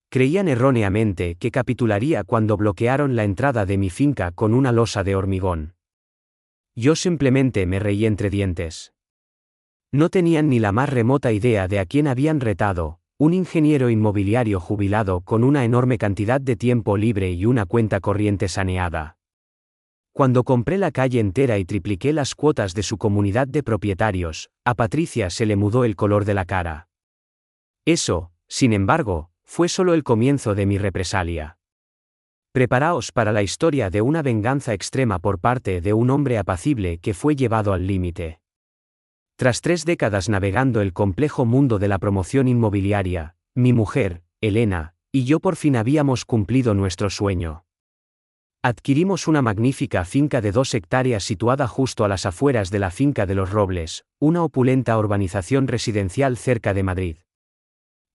Creían erróneamente que capitularía cuando bloquearon la entrada de mi finca con una losa de hormigón. Yo simplemente me reí entre dientes. No tenían ni la más remota idea de a quién habían retado, un ingeniero inmobiliario jubilado con una enorme cantidad de tiempo libre y una cuenta corriente saneada. Cuando compré la calle entera y tripliqué las cuotas de su comunidad de propietarios, a Patricia se le mudó el color de la cara. Eso, sin embargo, fue solo el comienzo de mi represalia. Preparaos para la historia de una venganza extrema por parte de un hombre apacible que fue llevado al límite. Tras 3 décadas navegando el complejo mundo de la promoción inmobiliaria, mi mujer, Elena, y yo por fin habíamos cumplido nuestro sueño. Adquirimos una magnífica finca de 2 hectáreas situada justo a las afueras de la Finca de los Robles, una opulenta urbanización residencial cerca de Madrid.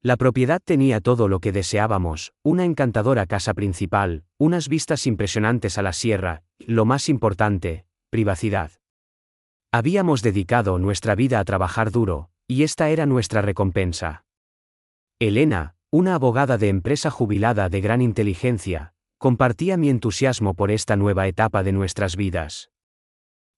La propiedad tenía todo lo que deseábamos, una encantadora casa principal, unas vistas impresionantes a la sierra, y, lo más importante, privacidad. Habíamos dedicado nuestra vida a trabajar duro, y esta era nuestra recompensa. Elena, una abogada de empresa jubilada de gran inteligencia, compartía mi entusiasmo por esta nueva etapa de nuestras vidas.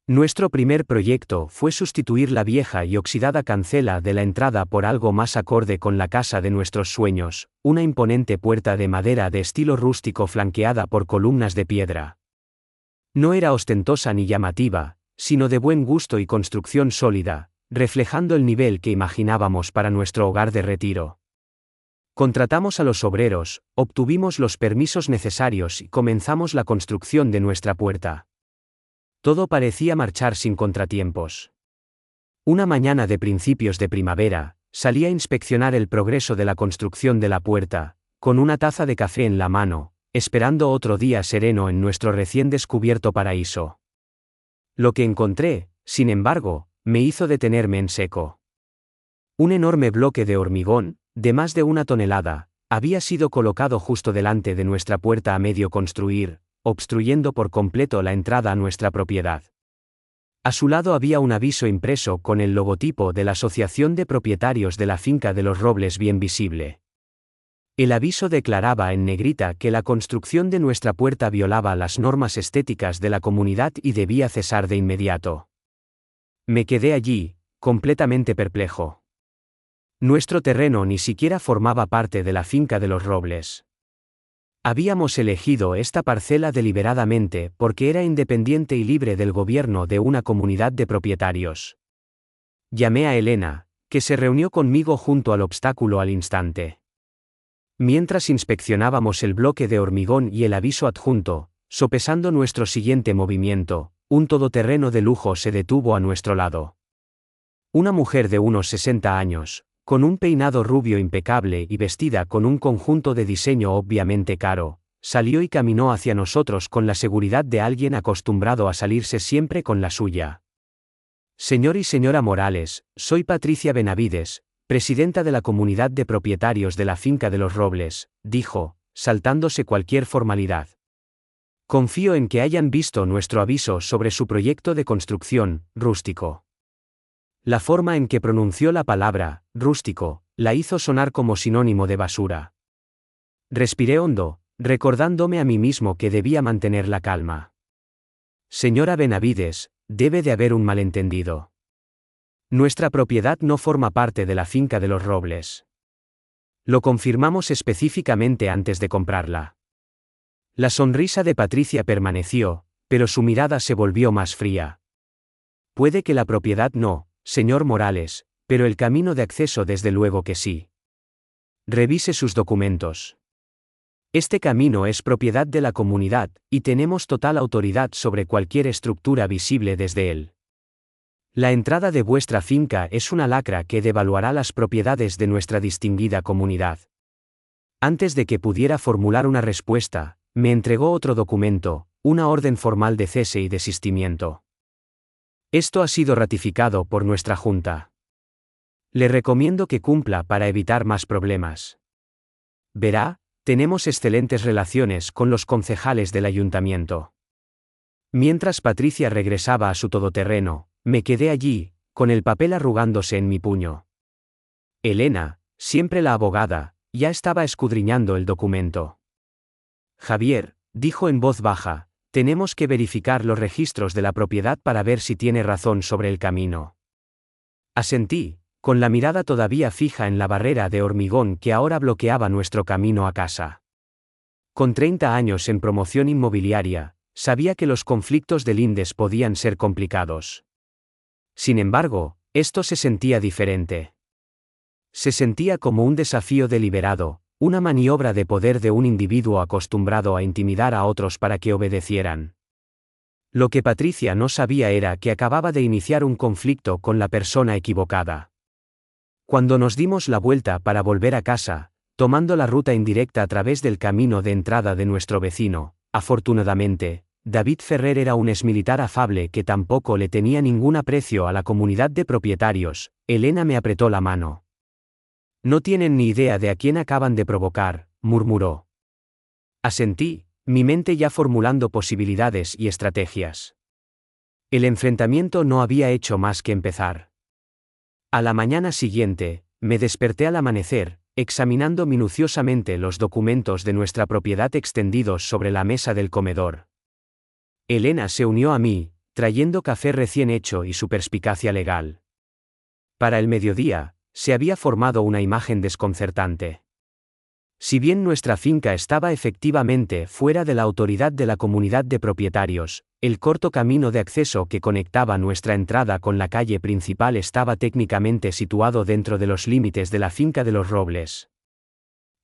Nuestro primer proyecto fue sustituir la vieja y oxidada cancela de la entrada por algo más acorde con la casa de nuestros sueños, una imponente puerta de madera de estilo rústico flanqueada por columnas de piedra. No era ostentosa ni llamativa, sino de buen gusto y construcción sólida, reflejando el nivel que imaginábamos para nuestro hogar de retiro. Contratamos a los obreros, obtuvimos los permisos necesarios y comenzamos la construcción de nuestra puerta. Todo parecía marchar sin contratiempos. Una mañana de principios de primavera, salí a inspeccionar el progreso de la construcción de la puerta, con una taza de café en la mano, esperando otro día sereno en nuestro recién descubierto paraíso. Lo que encontré, sin embargo, me hizo detenerme en seco. Un enorme bloque de hormigón, de más de 1 tonelada, había sido colocado justo delante de nuestra puerta a medio construir, obstruyendo por completo la entrada a nuestra propiedad. A su lado había un aviso impreso con el logotipo de la Asociación de Propietarios de la Finca de los Robles bien visible. El aviso declaraba en negrita que la construcción de nuestra puerta violaba las normas estéticas de la comunidad y debía cesar de inmediato. Me quedé allí, completamente perplejo. Nuestro terreno ni siquiera formaba parte de la Finca de los Robles. Habíamos elegido esta parcela deliberadamente porque era independiente y libre del gobierno de una comunidad de propietarios. Llamé a Elena, que se reunió conmigo junto al obstáculo al instante. Mientras inspeccionábamos el bloque de hormigón y el aviso adjunto, sopesando nuestro siguiente movimiento, un todoterreno de lujo se detuvo a nuestro lado. Una mujer de unos 60 años, con un peinado rubio impecable y vestida con un conjunto de diseño obviamente caro, salió y caminó hacia nosotros con la seguridad de alguien acostumbrado a salirse siempre con la suya. Señor y señora Morales, soy Patricia Benavides, presidenta de la comunidad de propietarios de la Finca de los Robles, dijo, saltándose cualquier formalidad. Confío en que hayan visto nuestro aviso sobre su proyecto de construcción, rústico. La forma en que pronunció la palabra, rústico, la hizo sonar como sinónimo de basura. Respiré hondo, recordándome a mí mismo que debía mantener la calma. Señora Benavides, debe de haber un malentendido. Nuestra propiedad no forma parte de la Finca de los Robles. Lo confirmamos específicamente antes de comprarla. La sonrisa de Patricia permaneció, pero su mirada se volvió más fría. Puede que la propiedad no, señor Morales, pero el camino de acceso desde luego que sí. Revise sus documentos. Este camino es propiedad de la comunidad, y tenemos total autoridad sobre cualquier estructura visible desde él. La entrada de vuestra finca es una lacra que devaluará las propiedades de nuestra distinguida comunidad. Antes de que pudiera formular una respuesta, me entregó otro documento, una orden formal de cese y desistimiento. Esto ha sido ratificado por nuestra Junta. Le recomiendo que cumpla para evitar más problemas. Verá, tenemos excelentes relaciones con los concejales del ayuntamiento. Mientras Patricia regresaba a su todoterreno, me quedé allí, con el papel arrugándose en mi puño. Elena, siempre la abogada, ya estaba escudriñando el documento. Javier, dijo en voz baja, tenemos que verificar los registros de la propiedad para ver si tiene razón sobre el camino. Asentí, con la mirada todavía fija en la barrera de hormigón que ahora bloqueaba nuestro camino a casa. Con 30 años en promoción inmobiliaria, sabía que los conflictos de lindes podían ser complicados. Sin embargo, esto se sentía diferente. Se sentía como un desafío deliberado, una maniobra de poder de un individuo acostumbrado a intimidar a otros para que obedecieran. Lo que Patricia no sabía era que acababa de iniciar un conflicto con la persona equivocada. Cuando nos dimos la vuelta para volver a casa, tomando la ruta indirecta a través del camino de entrada de nuestro vecino, afortunadamente, David Ferrer era un exmilitar afable que tampoco le tenía ningún aprecio a la comunidad de propietarios. Elena me apretó la mano. No tienen ni idea de a quién acaban de provocar, murmuró. Asentí, mi mente ya formulando posibilidades y estrategias. El enfrentamiento no había hecho más que empezar. A la mañana siguiente, me desperté al amanecer, examinando minuciosamente los documentos de nuestra propiedad extendidos sobre la mesa del comedor. Elena se unió a mí, trayendo café recién hecho y su perspicacia legal. Para el mediodía, se había formado una imagen desconcertante. Si bien nuestra finca estaba efectivamente fuera de la autoridad de la comunidad de propietarios, el corto camino de acceso que conectaba nuestra entrada con la calle principal estaba técnicamente situado dentro de los límites de la finca de los Robles.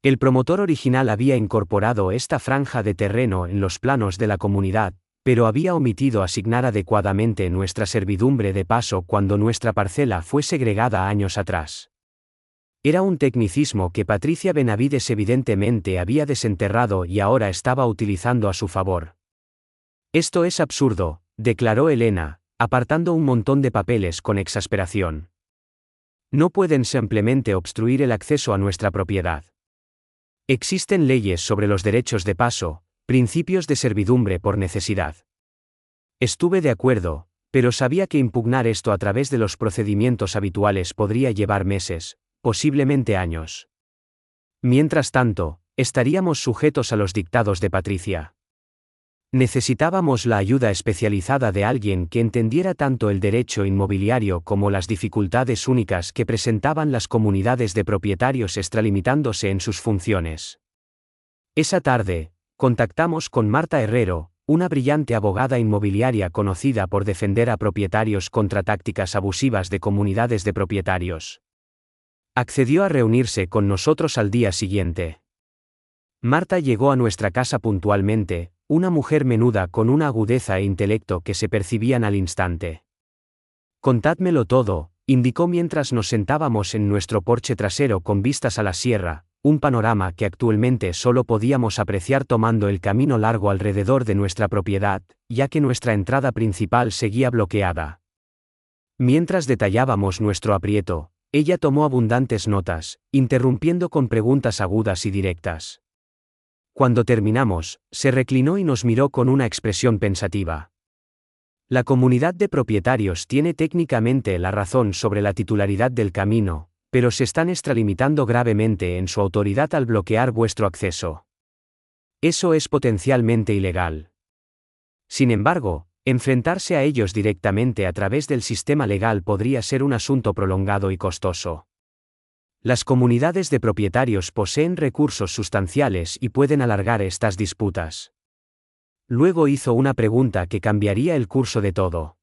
El promotor original había incorporado esta franja de terreno en los planos de la comunidad, pero había omitido asignar adecuadamente nuestra servidumbre de paso cuando nuestra parcela fue segregada años atrás. Era un tecnicismo que Patricia Benavides evidentemente había desenterrado y ahora estaba utilizando a su favor. Esto es absurdo, declaró Elena, apartando un montón de papeles con exasperación. No pueden simplemente obstruir el acceso a nuestra propiedad. Existen leyes sobre los derechos de paso, principios de servidumbre por necesidad. Estuve de acuerdo, pero sabía que impugnar esto a través de los procedimientos habituales podría llevar meses, posiblemente años. Mientras tanto, estaríamos sujetos a los dictados de Patricia. Necesitábamos la ayuda especializada de alguien que entendiera tanto el derecho inmobiliario como las dificultades únicas que presentaban las comunidades de propietarios extralimitándose en sus funciones. Esa tarde, contactamos con Marta Herrero, una brillante abogada inmobiliaria conocida por defender a propietarios contra tácticas abusivas de comunidades de propietarios. Accedió a reunirse con nosotros al día siguiente. Marta llegó a nuestra casa puntualmente, una mujer menuda con una agudeza e intelecto que se percibían al instante. Contádmelo todo, indicó mientras nos sentábamos en nuestro porche trasero con vistas a la sierra, un panorama que actualmente solo podíamos apreciar tomando el camino largo alrededor de nuestra propiedad, ya que nuestra entrada principal seguía bloqueada. Mientras detallábamos nuestro aprieto, ella tomó abundantes notas, interrumpiendo con preguntas agudas y directas. Cuando terminamos, se reclinó y nos miró con una expresión pensativa. La comunidad de propietarios tiene técnicamente la razón sobre la titularidad del camino, pero se están extralimitando gravemente en su autoridad al bloquear vuestro acceso. Eso es potencialmente ilegal. Sin embargo, enfrentarse a ellos directamente a través del sistema legal podría ser un asunto prolongado y costoso. Las comunidades de propietarios poseen recursos sustanciales y pueden alargar estas disputas. Luego hizo una pregunta que cambiaría el curso de todo.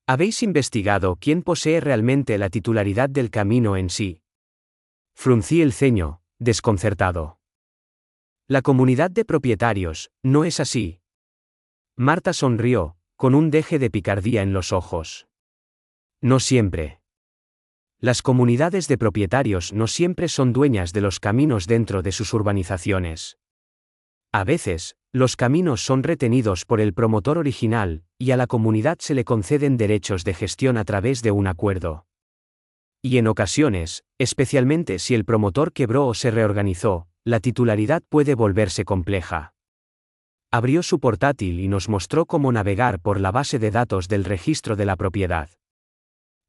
¿Habéis investigado quién posee realmente la titularidad del camino en sí? Fruncí el ceño, desconcertado. La comunidad de propietarios, ¿no es así? Marta sonrió, con un deje de picardía en los ojos. No siempre. Las comunidades de propietarios no siempre son dueñas de los caminos dentro de sus urbanizaciones. A veces, los caminos son retenidos por el promotor original, y a la comunidad se le conceden derechos de gestión a través de un acuerdo. Y en ocasiones, especialmente si el promotor quebró o se reorganizó, la titularidad puede volverse compleja. Abrió su portátil y nos mostró cómo navegar por la base de datos del registro de la propiedad.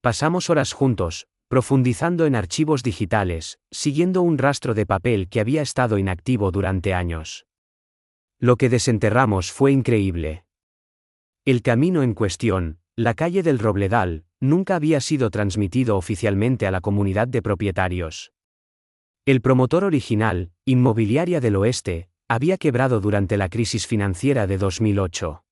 Pasamos horas juntos, profundizando en archivos digitales, siguiendo un rastro de papel que había estado inactivo durante años. Lo que desenterramos fue increíble. El camino en cuestión, la calle del Robledal, nunca había sido transmitido oficialmente a la comunidad de propietarios. El promotor original, Inmobiliaria del Oeste, había quebrado durante la crisis financiera de 2008.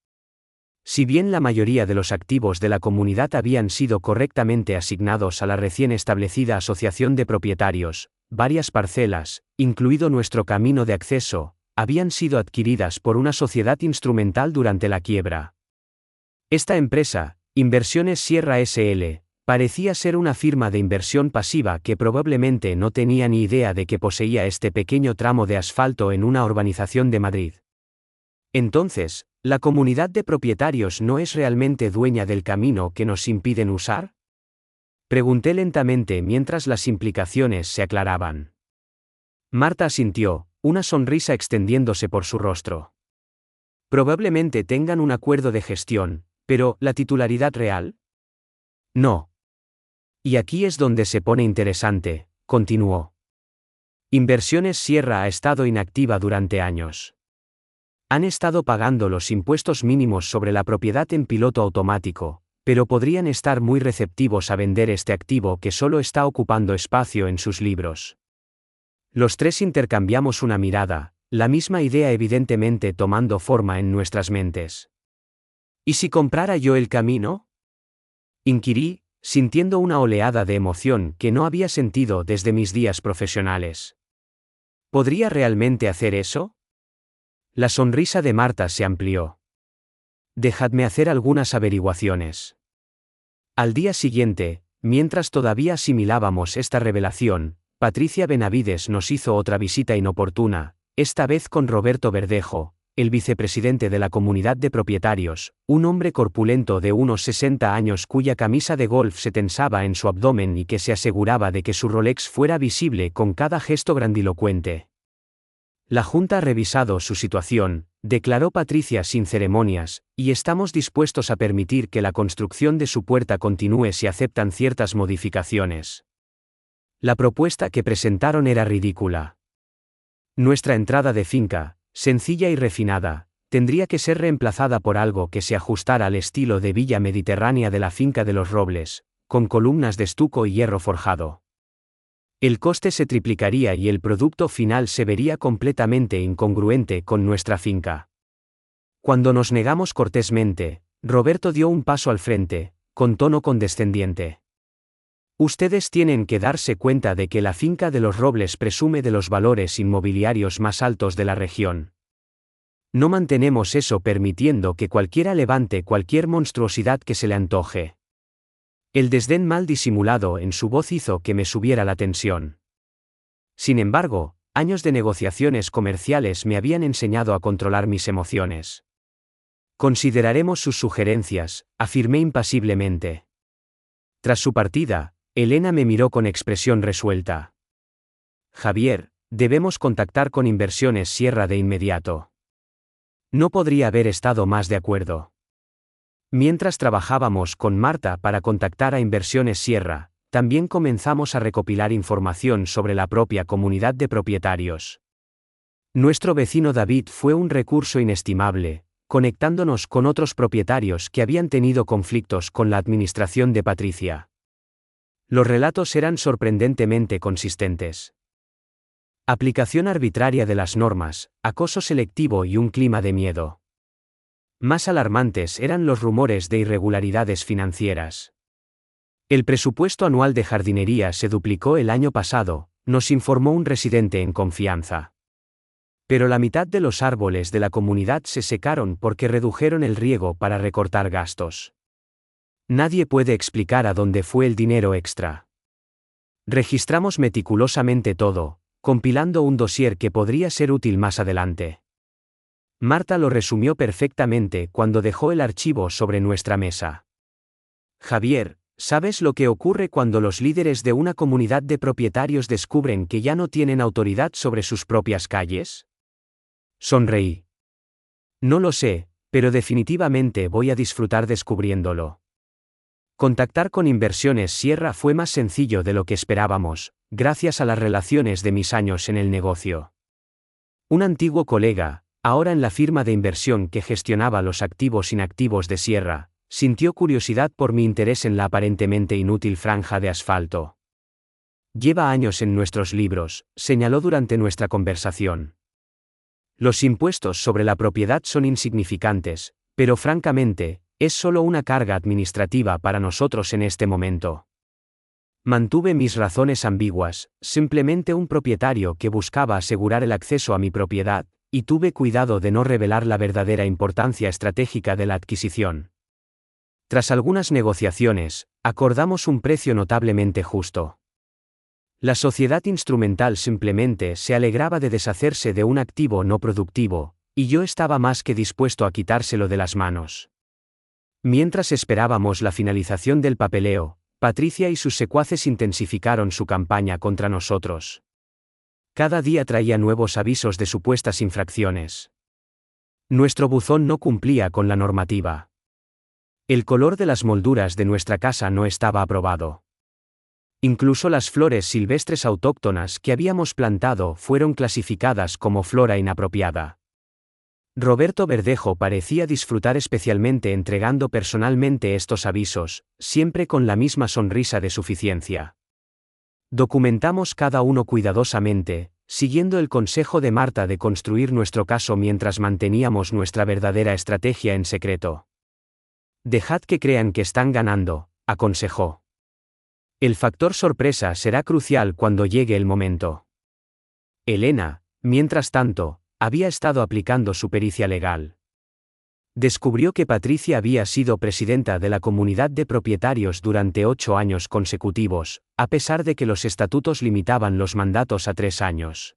Si bien la mayoría de los activos de la comunidad habían sido correctamente asignados a la recién establecida Asociación de Propietarios, varias parcelas, incluido nuestro camino de acceso, habían sido adquiridas por una sociedad instrumental durante la quiebra. Esta empresa, Inversiones Sierra S.L., parecía ser una firma de inversión pasiva que probablemente no tenía ni idea de que poseía este pequeño tramo de asfalto en una urbanización de Madrid. Entonces, ¿la comunidad de propietarios no es realmente dueña del camino que nos impiden usar? Pregunté lentamente mientras las implicaciones se aclaraban. Marta asintió, una sonrisa extendiéndose por su rostro. Probablemente tengan un acuerdo de gestión, pero ¿la titularidad real? No. Y aquí es donde se pone interesante, continuó. Inversiones Sierra ha estado inactiva durante años. Han estado pagando los impuestos mínimos sobre la propiedad en piloto automático, pero podrían estar muy receptivos a vender este activo que solo está ocupando espacio en sus libros. Los tres intercambiamos una mirada, la misma idea evidentemente tomando forma en nuestras mentes. ¿Y si comprara yo el camino? Inquirí, sintiendo una oleada de emoción que no había sentido desde mis días profesionales. ¿Podría realmente hacer eso? La sonrisa de Marta se amplió. Dejadme hacer algunas averiguaciones. Al día siguiente, mientras todavía asimilábamos esta revelación, Patricia Benavides nos hizo otra visita inoportuna, esta vez con Roberto Verdejo, el vicepresidente de la comunidad de propietarios, un hombre corpulento de unos 60 años cuya camisa de golf se tensaba en su abdomen y que se aseguraba de que su Rolex fuera visible con cada gesto grandilocuente. La Junta ha revisado su situación, declaró Patricia sin ceremonias, y estamos dispuestos a permitir que la construcción de su puerta continúe si aceptan ciertas modificaciones. La propuesta que presentaron era ridícula. Nuestra entrada de finca, sencilla y refinada, tendría que ser reemplazada por algo que se ajustara al estilo de villa mediterránea de la finca de los Robles, con columnas de estuco y hierro forjado. El coste se triplicaría y el producto final se vería completamente incongruente con nuestra finca. Cuando nos negamos cortésmente, Roberto dio un paso al frente, con tono condescendiente. Ustedes tienen que darse cuenta de que la finca de los Robles presume de los valores inmobiliarios más altos de la región. No mantenemos eso permitiendo que cualquiera levante cualquier monstruosidad que se le antoje. El desdén mal disimulado en su voz hizo que me subiera la tensión. Sin embargo, años de negociaciones comerciales me habían enseñado a controlar mis emociones. Consideraremos sus sugerencias, afirmé impasiblemente. Tras su partida, Elena me miró con expresión resuelta. Javier, debemos contactar con Inversiones Sierra de inmediato. No podría haber estado más de acuerdo. Mientras trabajábamos con Marta para contactar a Inversiones Sierra, también comenzamos a recopilar información sobre la propia comunidad de propietarios. Nuestro vecino David fue un recurso inestimable, conectándonos con otros propietarios que habían tenido conflictos con la administración de Patricia. Los relatos eran sorprendentemente consistentes. Aplicación arbitraria de las normas, acoso selectivo y un clima de miedo. Más alarmantes eran los rumores de irregularidades financieras. El presupuesto anual de jardinería se duplicó el año pasado, nos informó un residente en confianza. Pero la mitad de los árboles de la comunidad se secaron porque redujeron el riego para recortar gastos. Nadie puede explicar a dónde fue el dinero extra. Registramos meticulosamente todo, compilando un dossier que podría ser útil más adelante. Marta lo resumió perfectamente cuando dejó el archivo sobre nuestra mesa. Javier, ¿sabes lo que ocurre cuando los líderes de una comunidad de propietarios descubren que ya no tienen autoridad sobre sus propias calles? Sonreí. No lo sé, pero definitivamente voy a disfrutar descubriéndolo. Contactar con Inversiones Sierra fue más sencillo de lo que esperábamos, gracias a las relaciones de mis años en el negocio. Un antiguo colega, ahora en la firma de inversión que gestionaba los activos inactivos de Sierra, sintió curiosidad por mi interés en la aparentemente inútil franja de asfalto. Lleva años en nuestros libros, señaló durante nuestra conversación. Los impuestos sobre la propiedad son insignificantes, pero francamente, es solo una carga administrativa para nosotros en este momento. Mantuve mis razones ambiguas, simplemente un propietario que buscaba asegurar el acceso a mi propiedad, y tuve cuidado de no revelar la verdadera importancia estratégica de la adquisición. Tras algunas negociaciones, acordamos un precio notablemente justo. La sociedad instrumental simplemente se alegraba de deshacerse de un activo no productivo, y yo estaba más que dispuesto a quitárselo de las manos. Mientras esperábamos la finalización del papeleo, Patricia y sus secuaces intensificaron su campaña contra nosotros. Cada día traía nuevos avisos de supuestas infracciones. Nuestro buzón no cumplía con la normativa. El color de las molduras de nuestra casa no estaba aprobado. Incluso las flores silvestres autóctonas que habíamos plantado fueron clasificadas como flora inapropiada. Roberto Verdejo parecía disfrutar especialmente entregando personalmente estos avisos, siempre con la misma sonrisa de suficiencia. Documentamos cada uno cuidadosamente, siguiendo el consejo de Marta de construir nuestro caso mientras manteníamos nuestra verdadera estrategia en secreto. Dejad que crean que están ganando, aconsejó. El factor sorpresa será crucial cuando llegue el momento. Elena, mientras tanto, había estado aplicando su pericia legal. Descubrió que Patricia había sido presidenta de la comunidad de propietarios durante 8 años consecutivos, a pesar de que los estatutos limitaban los mandatos a 3 años.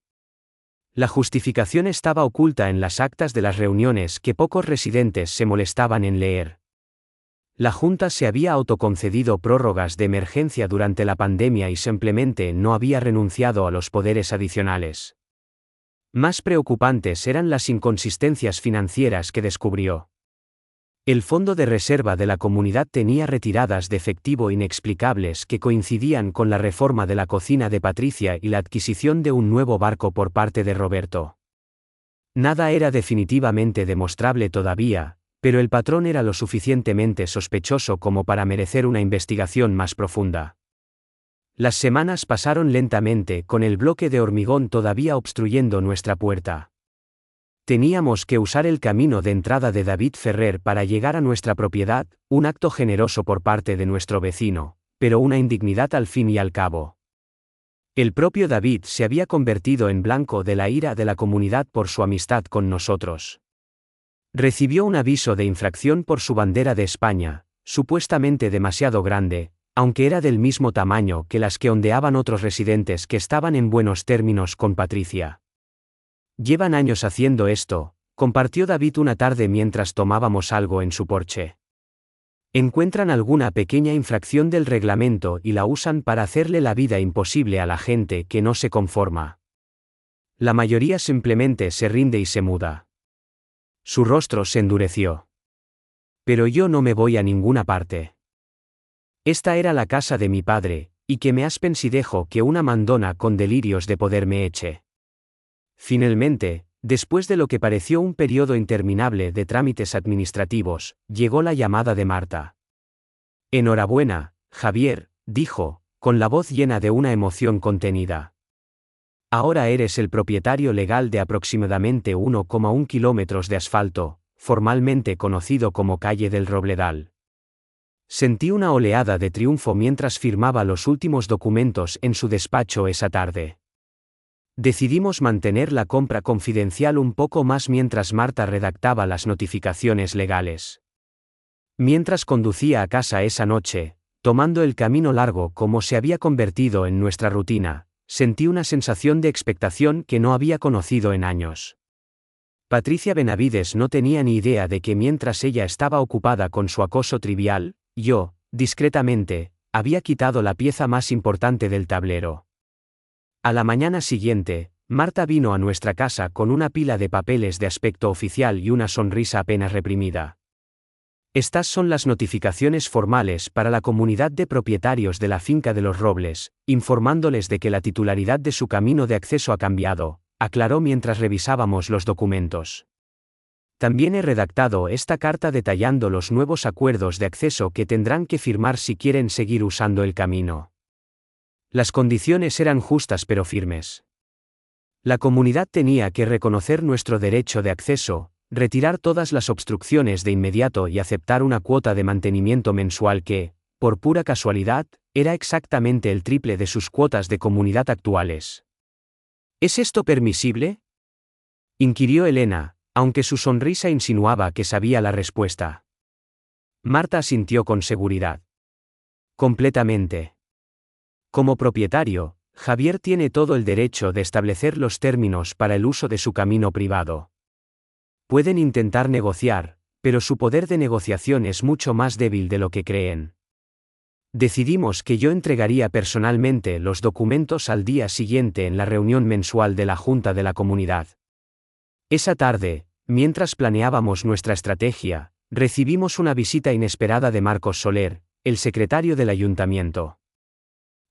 La justificación estaba oculta en las actas de las reuniones que pocos residentes se molestaban en leer. La Junta se había autoconcedido prórrogas de emergencia durante la pandemia y simplemente no había renunciado a los poderes adicionales. Más preocupantes eran las inconsistencias financieras que descubrió. El fondo de reserva de la comunidad tenía retiradas de efectivo inexplicables que coincidían con la reforma de la cocina de Patricia y la adquisición de un nuevo barco por parte de Roberto. Nada era definitivamente demostrable todavía, pero el patrón era lo suficientemente sospechoso como para merecer una investigación más profunda. Las semanas pasaron lentamente con el bloque de hormigón todavía obstruyendo nuestra puerta. Teníamos que usar el camino de entrada de David Ferrer para llegar a nuestra propiedad, un acto generoso por parte de nuestro vecino, pero una indignidad al fin y al cabo. El propio David se había convertido en blanco de la ira de la comunidad por su amistad con nosotros. Recibió un aviso de infracción por su bandera de España, supuestamente demasiado grande, aunque era del mismo tamaño que las que ondeaban otros residentes que estaban en buenos términos con Patricia. Llevan años haciendo esto, compartió David una tarde mientras tomábamos algo en su porche. Encuentran alguna pequeña infracción del reglamento y la usan para hacerle la vida imposible a la gente que no se conforma. La mayoría simplemente se rinde y se muda. Su rostro se endureció. Pero yo no me voy a ninguna parte. Esta era la casa de mi padre, y que me aspensidejo que una mandona con delirios de poder me eche. Finalmente, después de lo que pareció un periodo interminable de trámites administrativos, llegó la llamada de Marta. Enhorabuena, Javier, dijo, con la voz llena de una emoción contenida. Ahora eres el propietario legal de aproximadamente 1,1 kilómetros de asfalto, formalmente conocido como Calle del Robledal. Sentí una oleada de triunfo mientras firmaba los últimos documentos en su despacho esa tarde. Decidimos mantener la compra confidencial un poco más mientras Marta redactaba las notificaciones legales. Mientras conducía a casa esa noche, tomando el camino largo como se había convertido en nuestra rutina, sentí una sensación de expectación que no había conocido en años. Patricia Benavides no tenía ni idea de que mientras ella estaba ocupada con su acoso trivial, yo, discretamente, había quitado la pieza más importante del tablero. A la mañana siguiente, Marta vino a nuestra casa con una pila de papeles de aspecto oficial y una sonrisa apenas reprimida. Estas son las notificaciones formales para la comunidad de propietarios de la finca de los Robles, informándoles de que la titularidad de su camino de acceso ha cambiado, aclaró mientras revisábamos los documentos. También he redactado esta carta detallando los nuevos acuerdos de acceso que tendrán que firmar si quieren seguir usando el camino. Las condiciones eran justas pero firmes. La comunidad tenía que reconocer nuestro derecho de acceso, retirar todas las obstrucciones de inmediato y aceptar una cuota de mantenimiento mensual que, por pura casualidad, era exactamente el triple de sus cuotas de comunidad actuales. ¿Es esto permisible?, inquirió Elena, aunque su sonrisa insinuaba que sabía la respuesta. Marta asintió con seguridad. Completamente. Como propietario, Javier tiene todo el derecho de establecer los términos para el uso de su camino privado. Pueden intentar negociar, pero su poder de negociación es mucho más débil de lo que creen. Decidimos que yo entregaría personalmente los documentos al día siguiente en la reunión mensual de la Junta de la Comunidad. Esa tarde, mientras planeábamos nuestra estrategia, recibimos una visita inesperada de Marcos Soler, el secretario del ayuntamiento.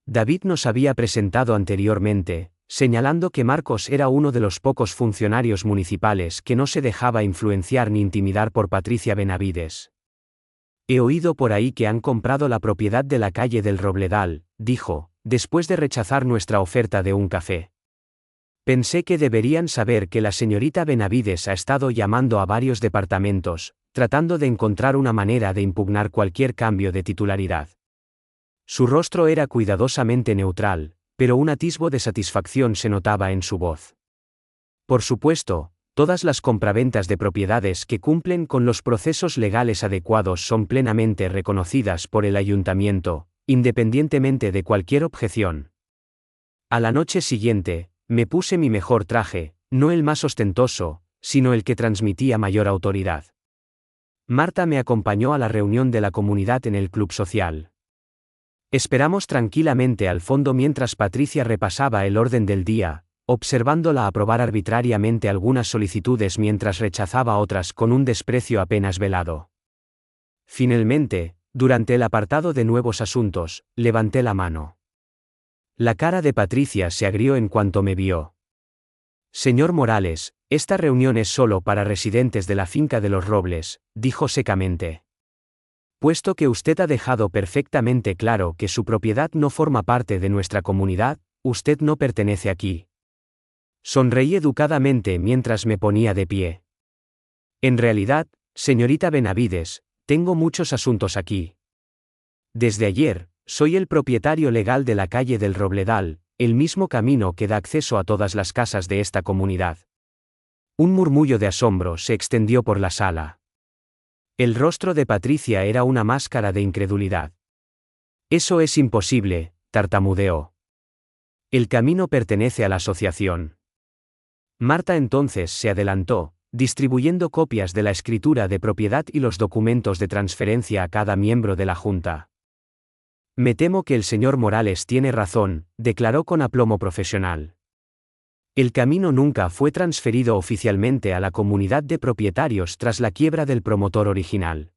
David nos había presentado anteriormente, señalando que Marcos era uno de los pocos funcionarios municipales que no se dejaba influenciar ni intimidar por Patricia Benavides. He oído por ahí que han comprado la propiedad de la calle del Robledal, dijo, después de rechazar nuestra oferta de un café. Pensé que deberían saber que la señorita Benavides ha estado llamando a varios departamentos, tratando de encontrar una manera de impugnar cualquier cambio de titularidad. Su rostro era cuidadosamente neutral, pero un atisbo de satisfacción se notaba en su voz. Por supuesto, todas las compraventas de propiedades que cumplen con los procesos legales adecuados son plenamente reconocidas por el ayuntamiento, independientemente de cualquier objeción. A la noche siguiente, me puse mi mejor traje, no el más ostentoso, sino el que transmitía mayor autoridad. Marta me acompañó a la reunión de la comunidad en el club social. Esperamos tranquilamente al fondo mientras Patricia repasaba el orden del día, observándola aprobar arbitrariamente algunas solicitudes mientras rechazaba otras con un desprecio apenas velado. Finalmente, durante el apartado de nuevos asuntos, levanté la mano. La cara de Patricia se agrió en cuanto me vio. Señor Morales, esta reunión es solo para residentes de la finca de los Robles, dijo secamente. Puesto que usted ha dejado perfectamente claro que su propiedad no forma parte de nuestra comunidad, usted no pertenece aquí. Sonreí educadamente mientras me ponía de pie. En realidad, señorita Benavides, tengo muchos asuntos aquí. Desde ayer, soy el propietario legal de la calle del Robledal, el mismo camino que da acceso a todas las casas de esta comunidad. Un murmullo de asombro se extendió por la sala. El rostro de Patricia era una máscara de incredulidad. Eso es imposible, tartamudeó. El camino pertenece a la asociación. Marta entonces se adelantó, distribuyendo copias de la escritura de propiedad y los documentos de transferencia a cada miembro de la Junta. Me temo que el señor Morales tiene razón, declaró con aplomo profesional. El camino nunca fue transferido oficialmente a la comunidad de propietarios tras la quiebra del promotor original.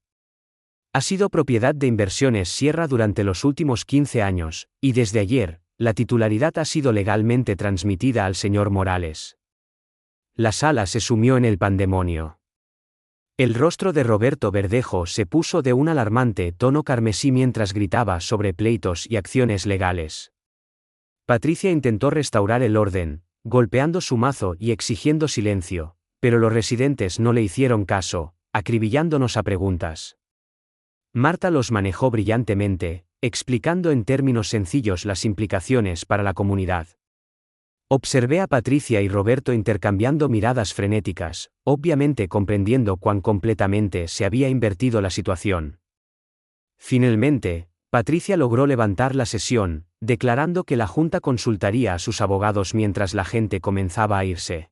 Ha sido propiedad de Inversiones Sierra durante los últimos 15 años, y desde ayer, la titularidad ha sido legalmente transmitida al señor Morales. La sala se sumió en el pandemonio. El rostro de Roberto Verdejo se puso de un alarmante tono carmesí mientras gritaba sobre pleitos y acciones legales. Patricia intentó restaurar el orden, golpeando su mazo y exigiendo silencio, pero los residentes no le hicieron caso, acribillándonos a preguntas. Marta los manejó brillantemente, explicando en términos sencillos las implicaciones para la comunidad. Observé a Patricia y Roberto intercambiando miradas frenéticas, obviamente comprendiendo cuán completamente se había invertido la situación. Finalmente, Patricia logró levantar la sesión, declarando que la Junta consultaría a sus abogados mientras la gente comenzaba a irse.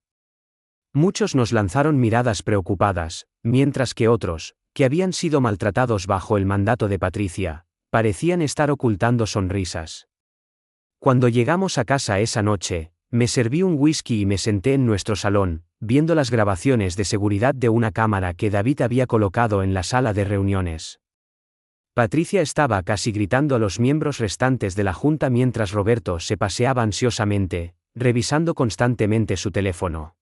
Muchos nos lanzaron miradas preocupadas, mientras que otros, que habían sido maltratados bajo el mandato de Patricia, parecían estar ocultando sonrisas. Cuando llegamos a casa esa noche, me serví un whisky y me senté en nuestro salón, viendo las grabaciones de seguridad de una cámara que David había colocado en la sala de reuniones. Patricia estaba casi gritando a los miembros restantes de la junta mientras Roberto se paseaba ansiosamente, revisando constantemente su teléfono.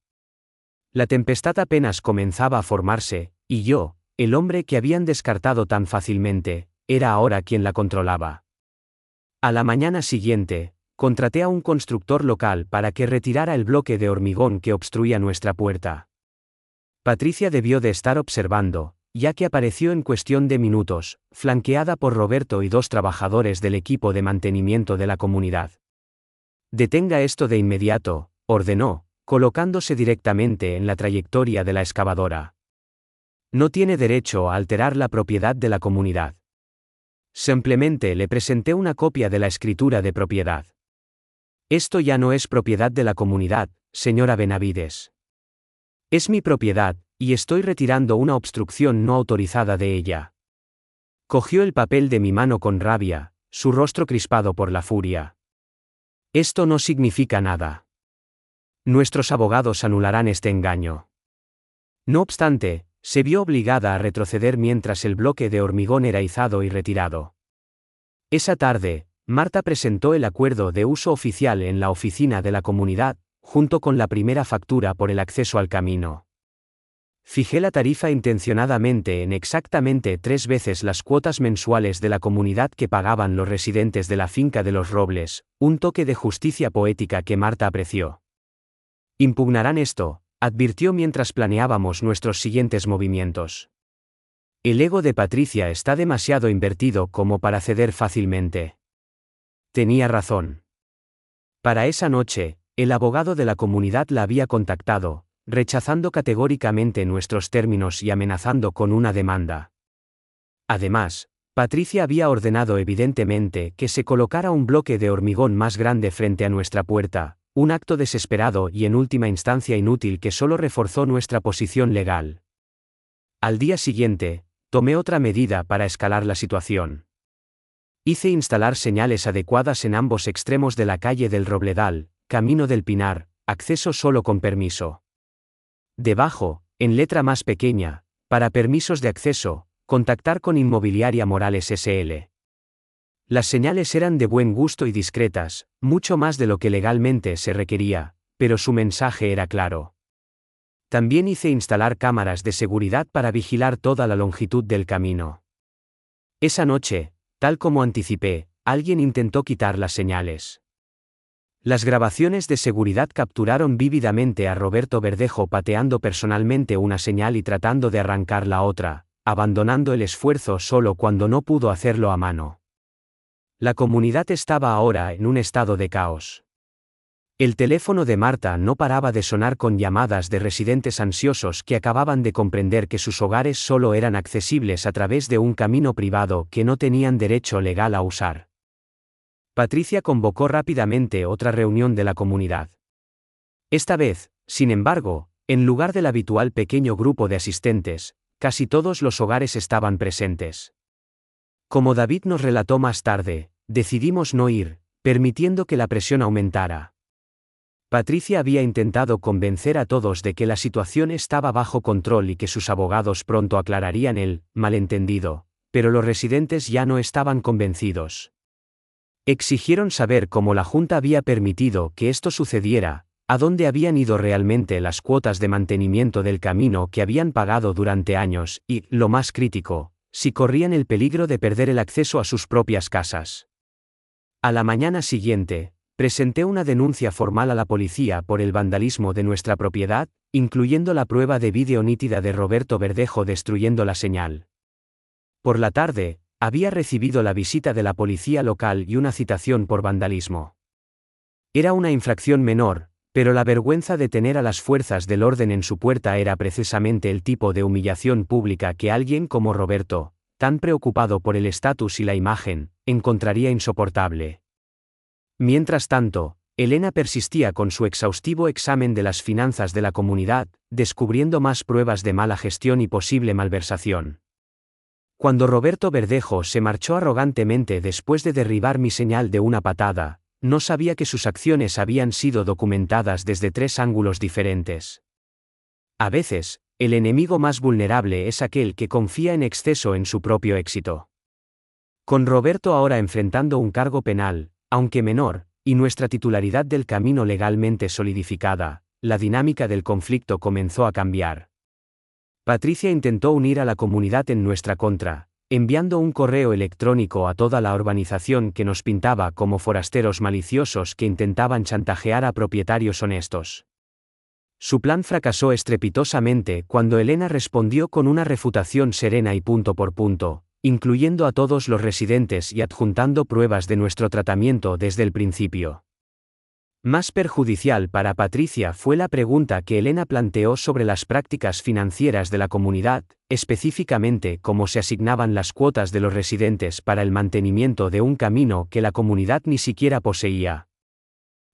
La tempestad apenas comenzaba a formarse, y yo, el hombre que habían descartado tan fácilmente, era ahora quien la controlaba. A la mañana siguiente, contraté a un constructor local para que retirara el bloque de hormigón que obstruía nuestra puerta. Patricia debió de estar observando, ya que apareció en cuestión de minutos, flanqueada por Roberto y 2 trabajadores del equipo de mantenimiento de la comunidad. «Detenga esto de inmediato», ordenó, colocándose directamente en la trayectoria de la excavadora. «No tiene derecho a alterar la propiedad de la comunidad». Simplemente le presenté una copia de la escritura de propiedad. «Esto ya no es propiedad de la comunidad, señora Benavides. Es mi propiedad, y estoy retirando una obstrucción no autorizada de ella». Cogió el papel de mi mano con rabia, su rostro crispado por la furia. «Esto no significa nada. Nuestros abogados anularán este engaño». No obstante, se vio obligada a retroceder mientras el bloque de hormigón era izado y retirado. Esa tarde, Marta presentó el acuerdo de uso oficial en la oficina de la comunidad, junto con la primera factura por el acceso al camino. Fijé la tarifa intencionadamente en exactamente 3 veces las cuotas mensuales de la comunidad que pagaban los residentes de la finca de los Robles, un toque de justicia poética que Marta apreció. «Impugnarán esto», advirtió mientras planeábamos nuestros siguientes movimientos. «El ego de Patricia está demasiado invertido como para ceder fácilmente». Tenía razón. Para esa noche, el abogado de la comunidad la había contactado, rechazando categóricamente nuestros términos y amenazando con una demanda. Además, Patricia había ordenado evidentemente que se colocara un bloque de hormigón más grande frente a nuestra puerta, un acto desesperado y en última instancia inútil que solo reforzó nuestra posición legal. Al día siguiente, tomé otra medida para escalar la situación. Hice instalar señales adecuadas en ambos extremos de la calle del Robledal, Camino del Pinar, acceso solo con permiso. Debajo, en letra más pequeña, para permisos de acceso, contactar con Inmobiliaria Morales S.L. Las señales eran de buen gusto y discretas, mucho más de lo que legalmente se requería, pero su mensaje era claro. También hice instalar cámaras de seguridad para vigilar toda la longitud del camino. Esa noche, tal como anticipé, alguien intentó quitar las señales. Las grabaciones de seguridad capturaron vívidamente a Roberto Verdejo pateando personalmente una señal y tratando de arrancar la otra, abandonando el esfuerzo solo cuando no pudo hacerlo a mano. La comunidad estaba ahora en un estado de caos. El teléfono de Marta no paraba de sonar con llamadas de residentes ansiosos que acababan de comprender que sus hogares solo eran accesibles a través de un camino privado que no tenían derecho legal a usar. Patricia convocó rápidamente otra reunión de la comunidad. Esta vez, sin embargo, en lugar del habitual pequeño grupo de asistentes, casi todos los hogares estaban presentes. Como David nos relató más tarde, decidimos no ir, permitiendo que la presión aumentara. Patricia había intentado convencer a todos de que la situación estaba bajo control y que sus abogados pronto aclararían el malentendido, pero los residentes ya no estaban convencidos. Exigieron saber cómo la Junta había permitido que esto sucediera, a dónde habían ido realmente las cuotas de mantenimiento del camino que habían pagado durante años y, lo más crítico, si corrían el peligro de perder el acceso a sus propias casas. A la mañana siguiente, presenté una denuncia formal a la policía por el vandalismo de nuestra propiedad, incluyendo la prueba de vídeo nítida de Roberto Verdejo destruyendo la señal. Por la tarde, había recibido la visita de la policía local y una citación por vandalismo. Era una infracción menor, pero la vergüenza de tener a las fuerzas del orden en su puerta era precisamente el tipo de humillación pública que alguien como Roberto, tan preocupado por el estatus y la imagen, encontraría insoportable. Mientras tanto, Elena persistía con su exhaustivo examen de las finanzas de la comunidad, descubriendo más pruebas de mala gestión y posible malversación. Cuando Roberto Verdejo se marchó arrogantemente después de derribar mi señal de una patada, no sabía que sus acciones habían sido documentadas desde 3 ángulos diferentes. A veces, el enemigo más vulnerable es aquel que confía en exceso en su propio éxito. Con Roberto ahora enfrentando un cargo penal, aunque menor, y nuestra titularidad del camino legalmente solidificada, la dinámica del conflicto comenzó a cambiar. Patricia intentó unir a la comunidad en nuestra contra, enviando un correo electrónico a toda la urbanización que nos pintaba como forasteros maliciosos que intentaban chantajear a propietarios honestos. Su plan fracasó estrepitosamente cuando Elena respondió con una refutación serena y punto por punto, incluyendo a todos los residentes y adjuntando pruebas de nuestro tratamiento desde el principio. Más perjudicial para Patricia fue la pregunta que Elena planteó sobre las prácticas financieras de la comunidad, específicamente cómo se asignaban las cuotas de los residentes para el mantenimiento de un camino que la comunidad ni siquiera poseía.